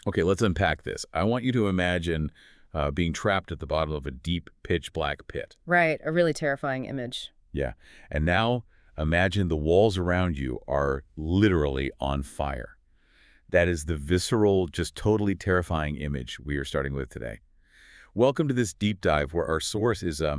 Okay, let's unpack this. I want you to imagine being trapped at the bottom of a deep, pitch-black pit. Right, a really terrifying image. Yeah. And now imagine the walls around you are literally on fire. That is the visceral, just totally terrifying image we are starting with today. Welcome to this deep dive where our source is a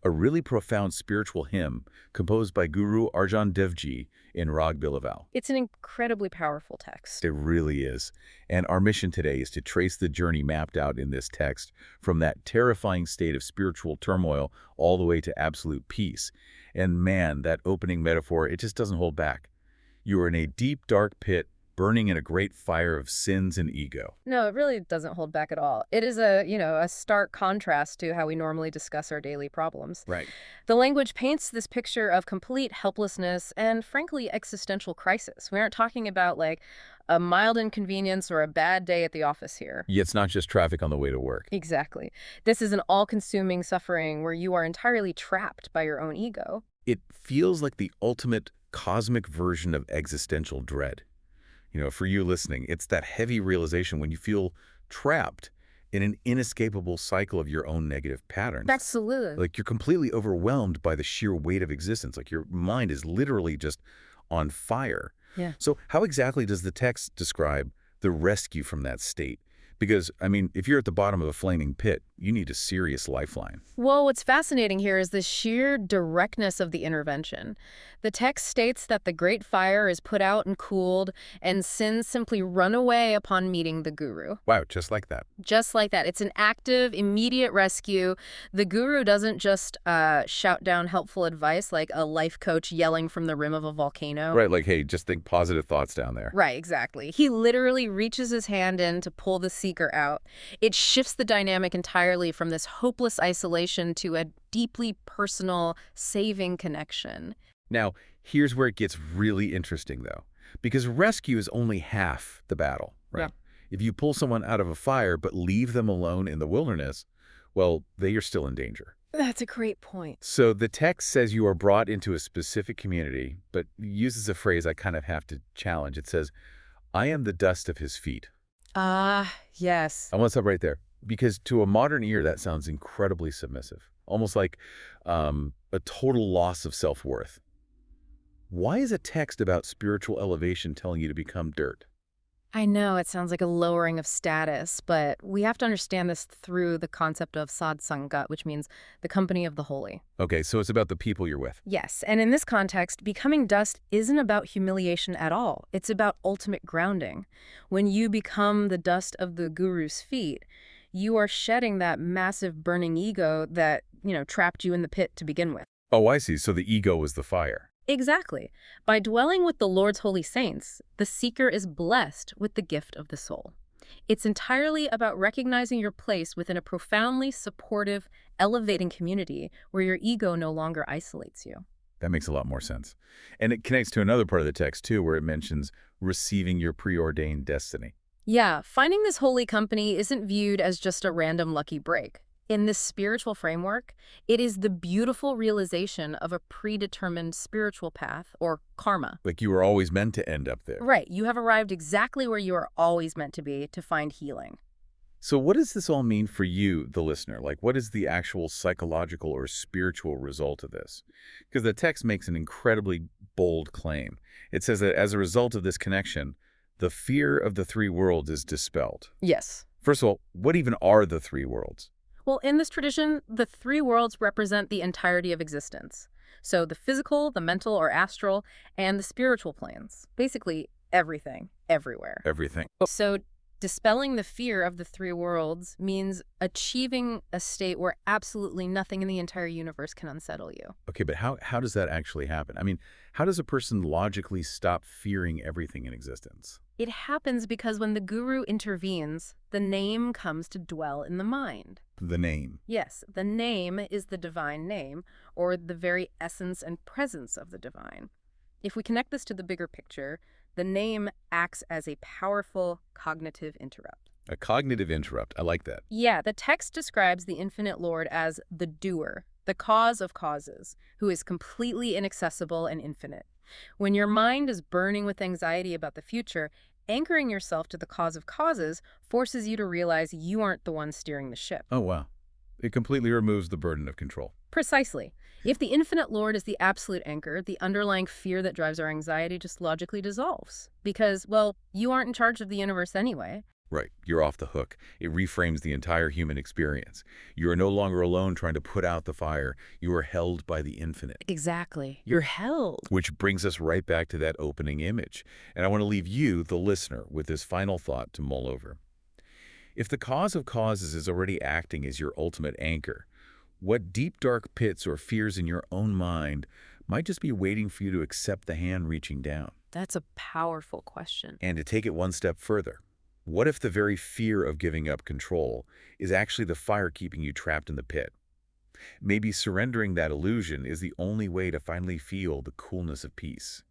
really profound spiritual hymn composed by Guru Arjan Dev Ji in Rag Bilaaval. It's an incredibly powerful text. It really is. And our mission today is to trace the journey mapped out in this text from that terrifying state of spiritual turmoil all the way to absolute peace. And man, that opening metaphor, it just doesn't hold back. You are in a deep, dark pit, burning in a great fire of sins and ego. No, it really doesn't hold back at all. It is a stark contrast to how we normally discuss our daily problems. Right. The language paints this picture of complete helplessness and, frankly, existential crisis. We aren't talking about, like, a mild inconvenience or a bad day at the office here. Yeah, it's not just traffic on the way to work. Exactly. This is an all-consuming suffering where you are entirely trapped by your own ego. It feels like the ultimate cosmic version of existential dread. You know, for you listening, it's that heavy realization when you feel trapped in an inescapable cycle of your own negative patterns. Absolutely. Like you're completely overwhelmed by the sheer weight of existence. Like your mind is literally just on fire. Yeah. So how exactly does the text describe the rescue from that state? Because, I mean, if you're at the bottom of a flaming pit, you need a serious lifeline. Well, what's fascinating here is the sheer directness of the intervention. The text states that the great fire is put out and cooled, and sins simply run away upon meeting the guru. Wow, just like that. Just like that. It's an active, immediate rescue. The guru doesn't just shout down helpful advice like a life coach yelling from the rim of a volcano. Right, like, hey, just think positive thoughts down there. Right, exactly. He literally reaches his hand in to pull the seeker out. It shifts the dynamic entirely from this hopeless isolation to a deeply personal, saving connection. Now, here's where it gets really interesting, though, because rescue is only half the battle, right? Yeah. If you pull someone out of a fire but leave them alone in the wilderness, well, they are still in danger. That's a great point. So the text says you are brought into a specific community, but uses a phrase I kind of have to challenge. It says, I am the dust of his feet. Ah, yes. I want to stop right there, because to a modern ear, that sounds incredibly submissive, almost like a total loss of self-worth. Why is a text about spiritual elevation telling you to become dirt? I know it sounds like a lowering of status, but we have to understand this through the concept of sadsangat, which means the company of the holy. Okay, so it's about the people you're with. Yes, and in this context, becoming dust isn't about humiliation at all. It's about ultimate grounding. When you become the dust of the guru's feet, you are shedding that massive burning ego that, trapped you in the pit to begin with. Oh, I see. So the ego is the fire. Exactly. By dwelling with the Lord's holy saints, the seeker is blessed with the gift of the soul. It's entirely about recognizing your place within a profoundly supportive, elevating community where your ego no longer isolates you. That makes a lot more sense. And it connects to another part of the text, too, where it mentions receiving your preordained destiny. Yeah, finding this holy company isn't viewed as just a random lucky break. In this spiritual framework, it is the beautiful realization of a predetermined spiritual path, or karma. Like you were always meant to end up there. Right, you have arrived exactly where you are always meant to be to find healing. So what does this all mean for you, the listener? Like, what is the actual psychological or spiritual result of this? Because the text makes an incredibly bold claim. It says that as a result of this connection, the fear of the three worlds is dispelled. Yes. First of all, what even are the three worlds? Well, in this tradition, the three worlds represent the entirety of existence. So the physical, the mental or astral, and the spiritual planes. Basically, everything, everywhere. Everything. So dispelling the fear of the three worlds means achieving a state where absolutely nothing in the entire universe can unsettle you. Okay, but how does that actually happen? I mean, how does a person logically stop fearing everything in existence? It happens because when the guru intervenes, the name comes to dwell in the mind. The name. Yes, the name is the divine name, or the very essence and presence of the divine. If we connect this to the bigger picture, the name acts as a powerful cognitive interrupt. A cognitive interrupt. I like that. Yeah, the text describes the infinite Lord as the doer, the cause of causes, who is completely inaccessible and infinite. When your mind is burning with anxiety about the future, Anchoring yourself to the cause of causes forces you to realize you aren't the one steering the ship. Oh, wow. It completely removes the burden of control. Precisely. If the infinite Lord is the absolute anchor, the underlying fear that drives our anxiety just logically dissolves. Because, well, you aren't in charge of the universe anyway. Right, you're off the hook. It reframes the entire human experience. You are no longer alone trying to put out the fire. You are held by the infinite. Exactly. You're held. Which brings us right back to that opening image. And I want to leave you, the listener, with this final thought to mull over. If the cause of causes is already acting as your ultimate anchor, what deep dark pits or fears in your own mind might just be waiting for you to accept the hand reaching down? That's a powerful question. And to take it one step further, what if the very fear of giving up control is actually the fire keeping you trapped in the pit? Maybe surrendering that illusion is the only way to finally feel the coolness of peace.